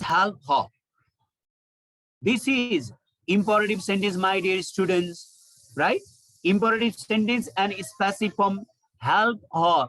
help her. This is imperative sentence, my dear students, right? Imperative sentence and passive form, help her.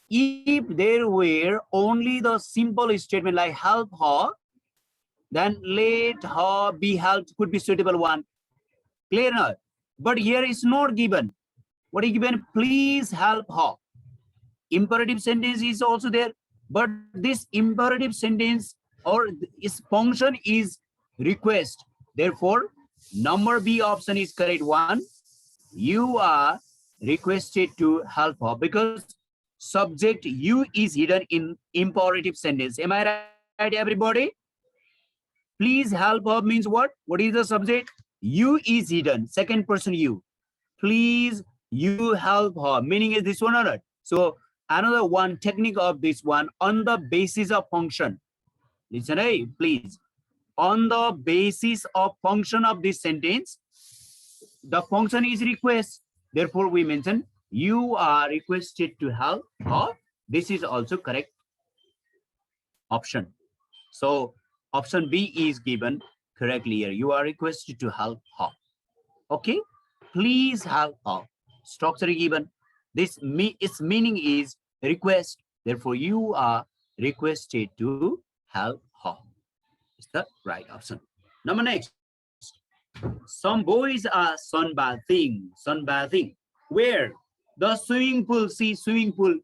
If there were only the simple statement like help her, then let her be helped could be suitable one. Clear enough? But here is not given. What is given? Please help her. Imperative sentence is also there, but this imperative sentence or its function is request. Therefore, number B option is correct one. You are requested to help her because subject you is hidden in imperative sentence. Am I right, everybody? Please help her means what? What is the subject? You is hidden. Second person you. Please you help her. Meaning is this one or not? So another one technique of this one on the basis of function. Listen, hey, please. On the basis of function of this sentence, the function is request. Therefore, we mention you are requested to help her. This is also correct option. So option B is given correctly here. You are requested to help her. Okay, please help her. Structure given. Its meaning is request. Therefore, you are requested to help her. Is the right option. Number next. Some boys are sunbathing. Where? The swimming pool. See, swimming pool.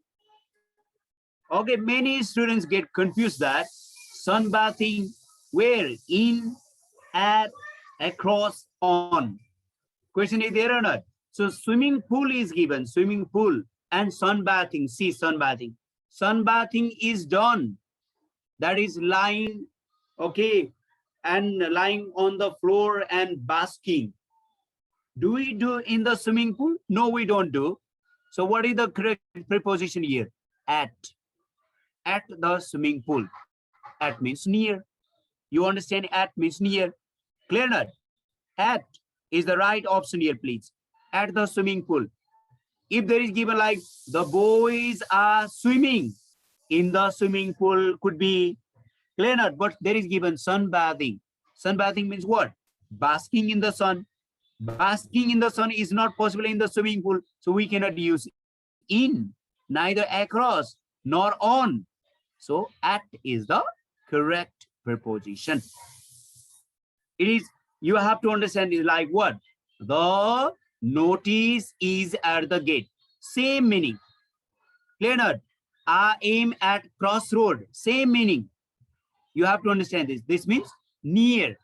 Okay, many students get confused that sunbathing where, in, at, across, on. Question is there or not? So swimming pool is given, swimming pool, and sunbathing. See, sunbathing. Sunbathing is done. That is lying, okay, and lying on the floor and basking. Do we do in the swimming pool? No, we don't do. So what is the correct preposition here? At the swimming pool. At means near. You understand? At means near. Clear not? At is the right option here, please. At the swimming pool. If there is given like the boys are swimming in the swimming pool, could be clear not, but there is given sunbathing. Sunbathing means what? Basking in the sun. Basking in the sun is not possible in the swimming pool, so we cannot use in, neither across nor on. So at is the correct preposition. It is, you have to understand is like what? The notice is at the gate. Same meaning. Clear not? I am at crossroad. Same meaning. You have to understand this. This means near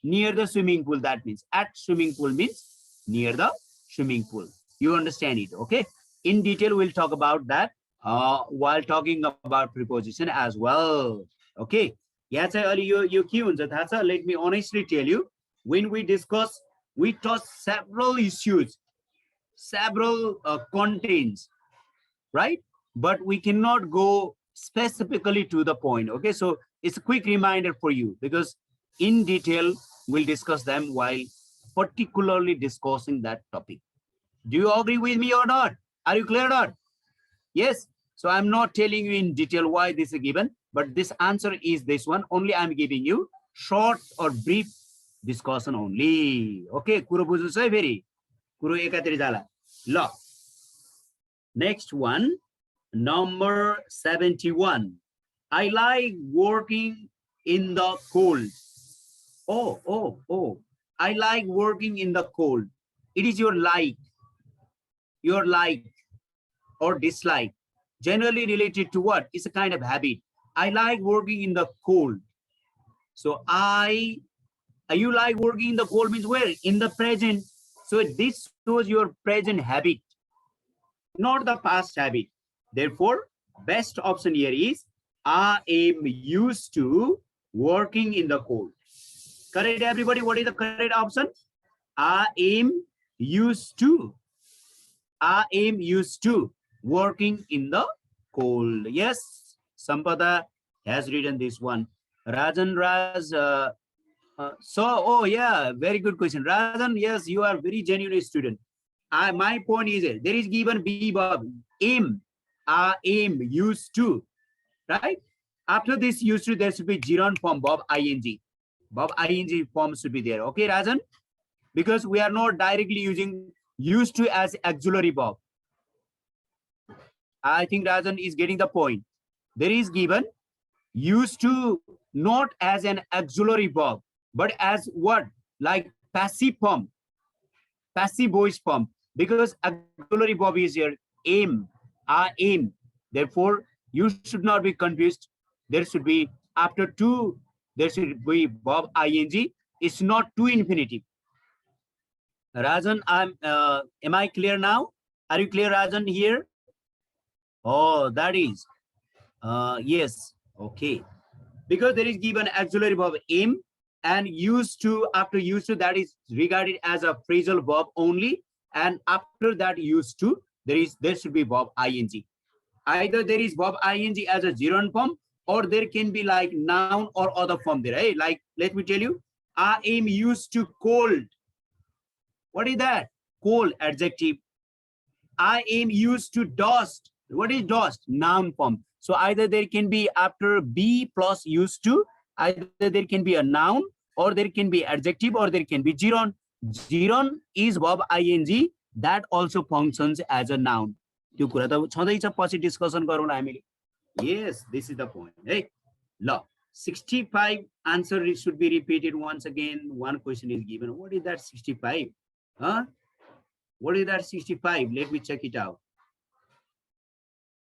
the swimming pool. That means at swimming pool means near the swimming pool. You understand it, okay? In detail, we'll talk about that while talking about preposition as well, okay? Yes, you let me honestly tell you, when we discuss, we touch several issues, several contents, right? But we cannot go specifically to the point, okay? So it's a quick reminder for you because in detail, we'll discuss them while particularly discussing that topic. Do you agree with me or not? Are you clear or not? Yes. So I'm not telling you in detail why this is given, but this answer is this one. Only I'm giving you short or brief discussion only. Okay. Kuro buzu sai very. Kuro ekateri jala. La. Next one, number 71. I like working in the cold. Oh. I like working in the cold. It is your like or dislike. Generally related to what? It's a kind of habit. I like working in the cold. So you like working in the cold means where? In the present. So this shows your present habit, not the past habit. Therefore, best option here is I am used to working in the cold. Correct, everybody? What is the correct option? I am used to working in the cold. Yes, Sampada has written this one. Rajan Raj. Oh yeah, very good question. Rajan, yes, you are very genuine student. My point is there is given B verb, am. I am used to, right? After this used to, there should be gerund form, verb ing. Verb ing form should be there. Okay, Rajan? Because we are not directly using used to as auxiliary verb. I think Rajan is getting the point. There is given used to not as an auxiliary verb, but as what? Like passive form, passive voice form. Because auxiliary verb is here, aim, aim. Therefore, you should not be confused. There should be after to, there should be verb ing. It's not to infinitive. Rajan, am I clear now? Are you clear, Rajan, here? Oh, that is. Yes. Okay. Because there is given auxiliary verb aim and used to, after used to, that is regarded as a phrasal verb only. And after that used to, there should be verb ing. Either there is verb ing as a gerund form, or there can be like noun or other form there. Hey, like, let me tell you, I am used to cold. What is that? Cold, adjective. I am used to dust. What is dust? Noun form. So either there can be after be plus used to, either there can be a noun, or there can be adjective, or there can be gerund. Gerund is verb ing. That also functions as a noun. Discussion. Yes, this is the point. Hey, law 65 answer should be repeated once again. One question is given. What is that 65? Huh? What is that 65? Let me check it out.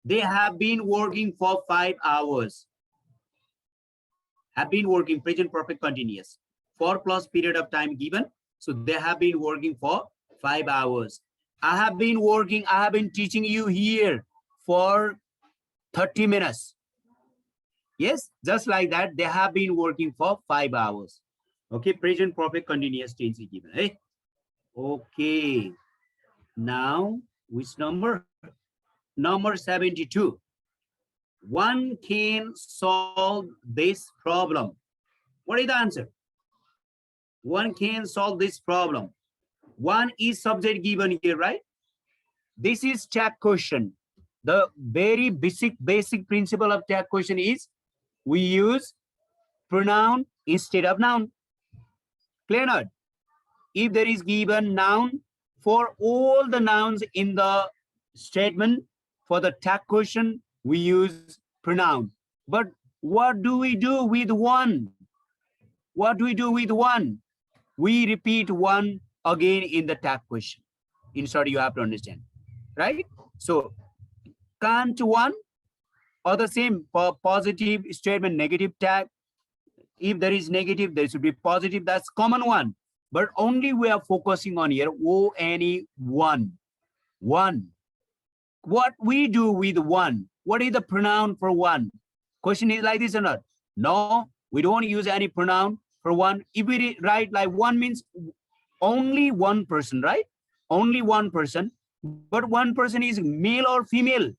They have been working for 5 hours. Have been working, present perfect continuous. 4 plus period of time given. So they have been working for 5 hours. I have been working, I have been teaching you here for 30 minutes. Yes, just like that, they have been working for 5 hours. Okay, present perfect continuous tense is given. Hey? Okay. Now, which number? Number 72. One can solve this problem. What is the answer? One can solve this problem. One is subject given here, right? This is tag question. The very basic principle of tag question is we use pronoun instead of noun. Clear not? If there is given noun, for all the nouns in the statement, for the tag question, we use pronoun. But what do we do with one? What do we do with one? We repeat one again in the tag question. In short, you have to understand, right? So, can't one, or the same for positive statement, negative tag. If there is negative, there should be positive. That's common one. But only we are focusing on here, O-N-E, one. One. What we do with one? What is the pronoun for one? Question is like this or not? No, we don't use any pronoun for one. If we write like one means only one person, right? Only one person. But one person is male or female.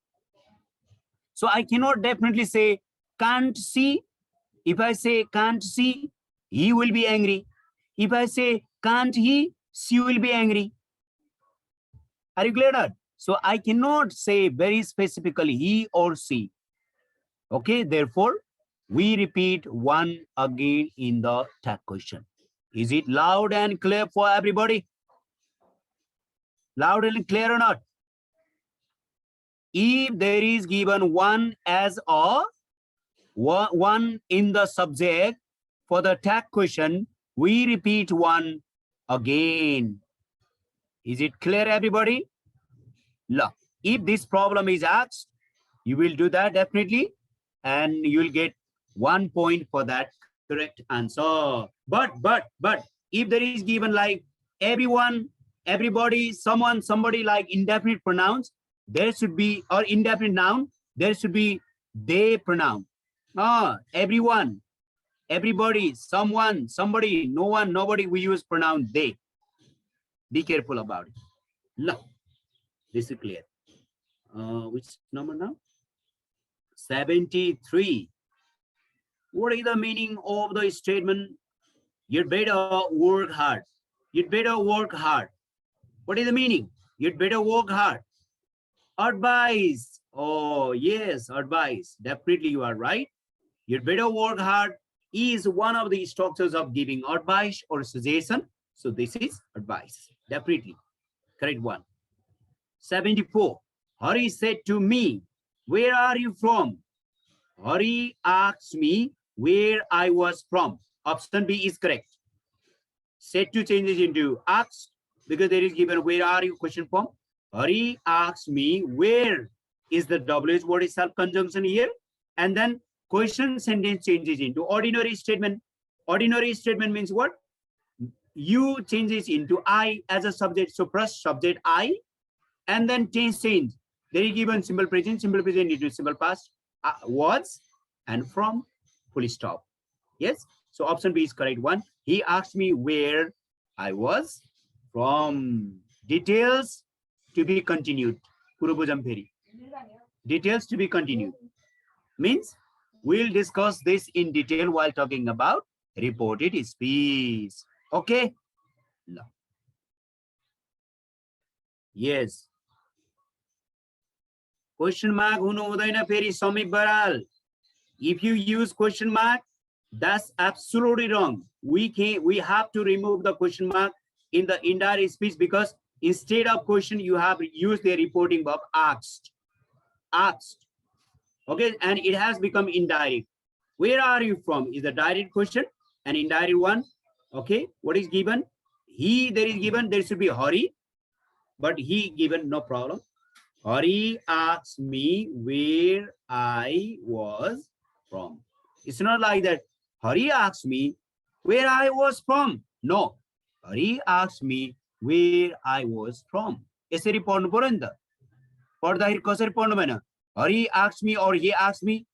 So I cannot definitely say can't see. If I say can't see, he will be angry. If I say can't he, she will be angry. Are you clear? So I cannot say very specifically he or she. Okay, therefore, we repeat one again in the tag question. Is it loud and clear for everybody? Loud and clear or not? If there is given one as a one in the subject for the tag question, we repeat one again. Is it clear, everybody? Look, if this problem is asked, you will do that definitely, and you will get 1 point for that correct answer. But if there is given like everyone, everybody, someone, somebody, like indefinite pronouns, there should be, or indefinite noun, there should be they pronoun. Everyone, everybody, someone, somebody, no one, nobody, we use pronoun they. Be careful about it. Look, this is clear. Which number now? 73. What is the meaning of the statement? You'd better work hard. You'd better work hard. What is the meaning? You'd better work hard. Advice. Oh, yes, advice. Definitely you are right. you'd better work hard is one of the structures of giving advice or suggestion. So this is advice. Definitely. Correct one. 74. Hari said to me, where are you from? Hari asked me where I was from. Option B is correct. Said to changes into asked because there is given where are you question form. Hari asked me where is the WH word is self conjunction here, and then question sentence changes into ordinary statement. Ordinary statement means what? You changes into I as a subject. So first subject I, and then change. There is given simple present into simple past, was and from, full stop. Yes. So option B is correct one. He asked me where I was from. Details to be continued. Details to be continued means we'll discuss this in detail while talking about reported speech. Okay. No. Yes. Question mark हुनु हुँदैन फेरि समीप Baral. If you use question mark, that's absolutely wrong. We have to remove the question mark in the indirect speech because instead of question you have used the reporting verb asked. Asked. Okay, and it has become indirect. Where are you from is the direct question, and indirect one. Okay, what is given? He, there is given, there should be Hari, but he given, no problem. Hari asked me where I was from. It's not like that. Hari asked me where I was from. No. Hari asked me where I was from. यसरी पढ्नु पर्यो नि त. पढ्दाखेरि कसरी पढ्नु भएन? Hari asked me or he asked me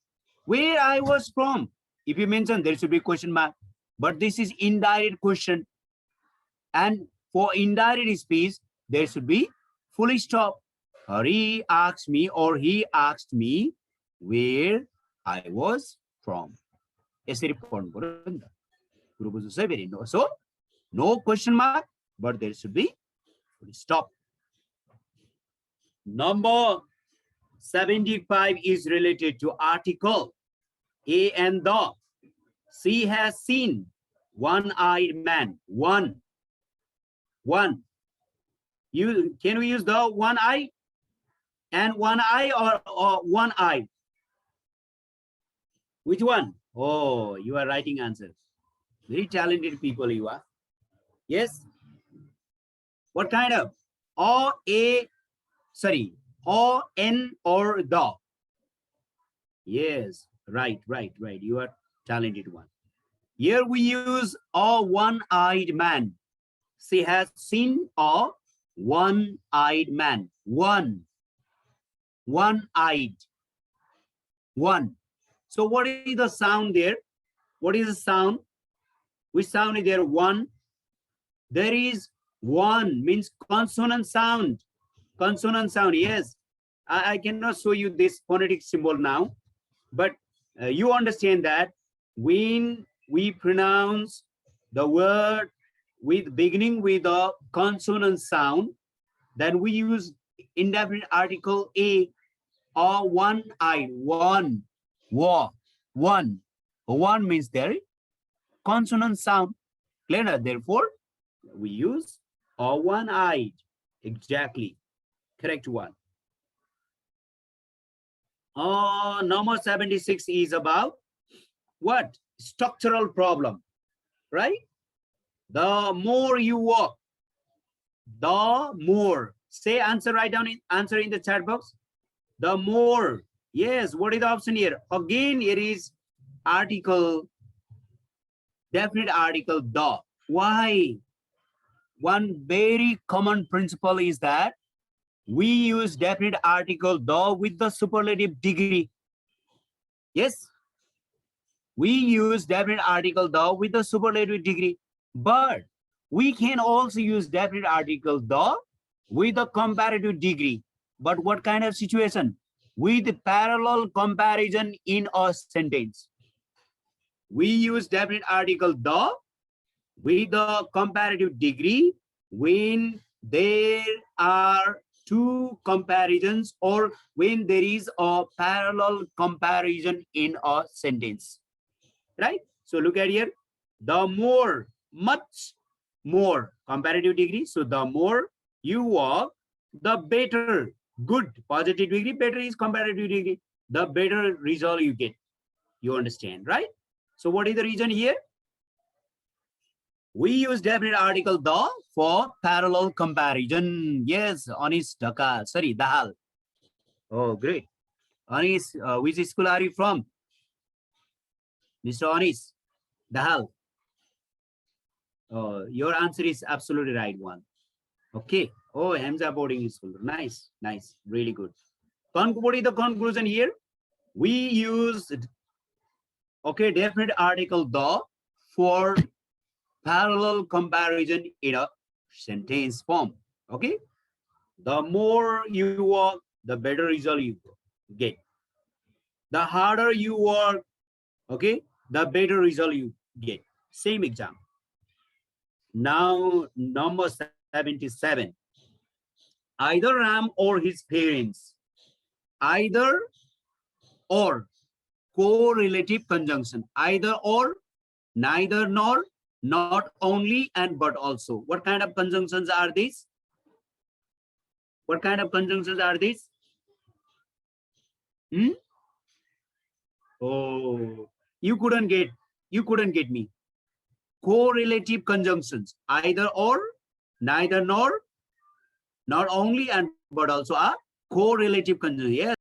where I was from. If you mention, there should be question mark. But this is indirect question. And for indirect speech, there should be full stop. Hari asked me or he asked me where I was from. So, no question mark, but there should be full stop. Number 75 is related to article. A and the. She has seen one-eyed man. One. Can we use the one eye? And one eye or one eye? Which one? Oh, you are writing answers. Very talented people you are. Yes. What kind of? O, N or the? Yes, right. You are talented one. Here we use a one-eyed man. She has seen a one-eyed man. One-eyed. One. So what is the sound there? What is the sound? Which sound is there? One. There is one means consonant sound. Consonant sound, yes. I cannot show you this phonetic symbol now, but you understand that when we pronounce the word with beginning with a consonant sound, then we use indefinite article a or one-eyed. One means there consonant sound. Clear? Therefore, we use a one-eyed. Exactly. Correct one. Number 76 is about what? Structural problem, right? The more you walk, the more. Say answer, write down answer in the chat box. The more. Yes, what is the option here? Again, it is article, definite article, the. Why? One very common principle is that we use definite article the with the superlative degree. Yes, we use definite article the with the superlative degree, but we can also use definite article the with the comparative degree. But what kind of situation? With the parallel comparison in a sentence. We use definite article the with the comparative degree when there are two comparisons or when there is a parallel comparison in a sentence. right? So look at here, the more, much more, comparative degree. So the more you walk, the better, good, positive degree, better is comparative degree, the better result you get. You understand, right? So what is the reason here? We use definite article the for parallel comparison. Yes, Anis Dhaka, sorry, Dahal. Oh, great. Anis, which school are you from? Mr. Anis, Dahal. Your answer is absolutely right one. Okay. Oh, Hamza boarding school. Nice, nice, really good. What is the conclusion here? We use, okay, definite article the for parallel comparison in a sentence form. Okay. The more you work, the better result you get. The harder you work, okay, the better result you get. Same example. Now, number 77. Either Ram or his parents. Either or, correlative conjunction. Either or, neither nor, not only and but also. What kind of conjunctions are these? What kind of conjunctions are these? Oh, you couldn't get me. Correlative conjunctions. Either or, neither nor, not only and but also are correlative conjunctions. Yes.